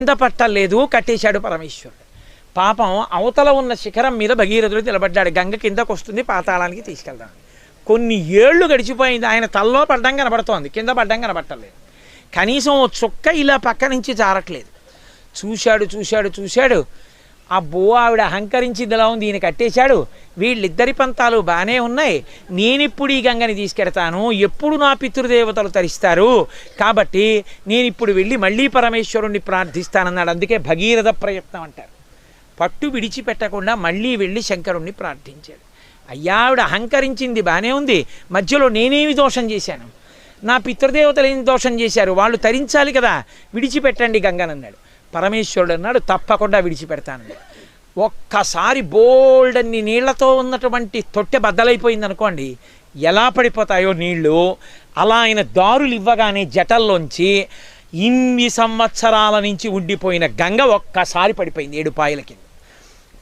కింద పట్టలేదు, కట్టేశాడు పరమేశ్వరుడు. పాపం అవతల ఉన్న శిఖరం మీద భగీరథుడు నిలబడ్డాడు. గంగ కిందకు వస్తుంది, పాతాళానికి తీసుకెళ్దాం. కొన్ని ఏళ్ళు గడిచిపోయింది, ఆయన తల్లో పడ్డం కనబడుతోంది, కింద పడ్డం కనబట్టలేదు. కనీసం ఓ చుక్క ఇలా పక్క నుంచి జారట్లేదు. చూశాడు. అబ్బో ఆవిడ అహంకరించింది ఎలా ఉంది, ఈయన కట్టేశాడు. వీళ్ళిద్దరి పంతాలు బాగానే ఉన్నాయి, నేనిప్పుడు ఈ గంగని తీసుకెడతాను, ఎప్పుడు నా పితృదేవతలు తరిస్తారు, కాబట్టి నేనిప్పుడు వెళ్ళి మళ్ళీ పరమేశ్వరుణ్ణి ప్రార్థిస్తానన్నాడు. అందుకే భగీరథ ప్రయత్నం అంటారు. పట్టు విడిచిపెట్టకుండా మళ్ళీ వెళ్ళి శంకరుణ్ణి ప్రార్థించాడు. అయ్యా ఆవిడ అహంకరించింది బాగానే ఉంది, మధ్యలో నేనేమి దోషం చేశాను, నా పితృదేవతలు ఏం దోషం చేశారు, వాళ్ళు తరించాలి కదా, విడిచిపెట్టండి గంగనన్నాడు. పరమేశ్వరుడు అన్నాడు తప్పకుండా విడిచిపెడతాను. ఒక్కసారి బోల్డన్ని నీళ్లతో ఉన్నటువంటి తొట్టె బద్దలైపోయింది అనుకోండి, ఎలా పడిపోతాయో నీళ్లు, అలా ఆయన దారులు ఇవ్వగానే జటల్లోంచి ఇన్ని సంవత్సరాల నుంచి ఉండిపోయిన గంగ ఒక్కసారి పడిపోయింది 7 పాయల కింద.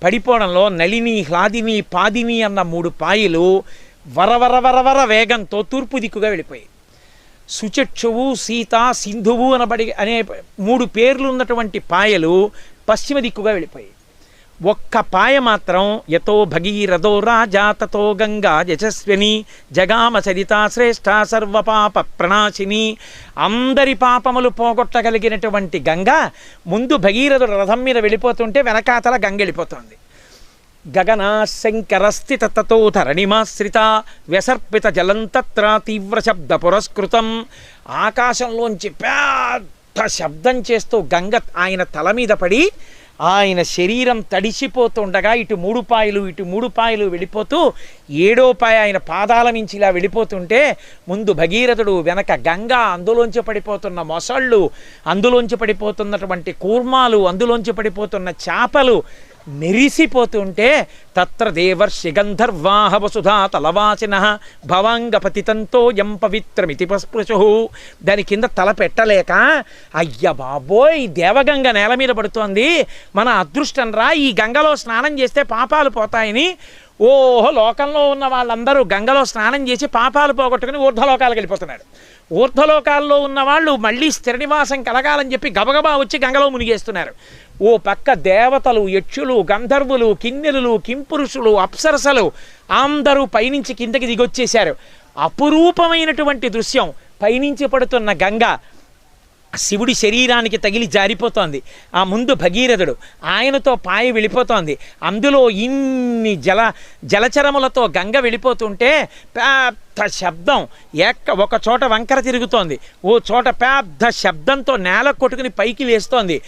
పడిపోవడంలో నళిని, హ్లాదిని, పాదిని అన్న 3 పాయలు వరవర వేగంతో తూర్పు దిక్కుగా వెళ్ళిపోయాయి. సుచక్షువు, సీత, సింధువు అనే 3 పేర్లు ఉన్నటువంటి పాయలు పశ్చిమ దిక్కుగా వెళ్ళిపోయాయి. ఒక్క పాయ మాత్రం యతో భగీరథో రాజా తతో గంగా యశస్విని జగామ చరితా శ్రేష్ఠ సర్వపాప ప్రణాశిని. అందరి పాపములు పోగొట్టగలిగినటువంటి గంగ ముందు భగీరథుడు రథం మీద వెళ్ళిపోతుంటే వెనకాతల గంగ వెళ్ళిపోతుంది. గగనా శంకరస్థిత తతో ధరణిమాశ్రిత వ్యసర్పిత జలంతత్ర తీవ్ర శబ్ద పురస్కృతం. ఆకాశంలోంచి పెద్ద శబ్దం చేస్తూ గంగ ఆయన తల మీద పడి ఆయన శరీరం తడిసిపోతుండగా ఇటు 3 పాయలు వెళ్ళిపోతూ 7వ పాయ ఆయన పాదాల మించి ఇలా వెళ్ళిపోతుంటే ముందు భగీరథుడు, వెనక గంగ, అందులోంచి పడిపోతున్న మొసళ్ళు, అందులోంచి పడిపోతున్నటువంటి కూర్మాలు, అందులోంచి పడిపోతున్న చేపలు మెరిసిపోతుంటే తత్ర దేవర్షి గంధర్వాహ వసుధా తలవాసిన భవాంగపతితంతో యం పవిత్రమితి పస్పృశు. దాని కింద తల పెట్టలేక అయ్య బాబోయ్ దేవగంగ నేల మీద పడుతోంది, మన అదృష్టం రా, ఈ గంగలో స్నానం చేస్తే పాపాలు పోతాయని ఓహో లోకంలో ఉన్న వాళ్ళందరూ గంగలో స్నానం చేసి పాపాలు పోగొట్టుకుని ఊర్ధ్వలోకాలకు వెళ్ళిపోతున్నాడు. ఊర్ధ్వలోకాల్లో ఉన్న వాళ్ళు మళ్ళీ స్థిర నివాసం కలగాలని చెప్పి గబగబా వచ్చి గంగలో మునిగేస్తున్నారు. ఓ పక్క దేవతలు, యక్షులు, గంధర్వులు, కిన్నెరులు, కింపురుషులు, అప్సరసలు అందరూ పైనుంచి కిందకి దిగొచ్చేశారు. అపురూపమైనటువంటి దృశ్యం, పైనుంచి పడుతున్న గంగ శివుడి శరీరానికి తగిలి జారిపోతోంది. ఆ ముందు భగీరథుడు, ఆయనతో పాయ వెళ్ళిపోతోంది. అందులో ఇన్ని జలచరములతో గంగ వెళ్ళిపోతుంటే పెద్ద శబ్దం, ఒక చోట వంకర తిరుగుతోంది, ఓ చోట పెద్ద శబ్దంతో నేల కొట్టుకుని పైకి లేస్తోంది.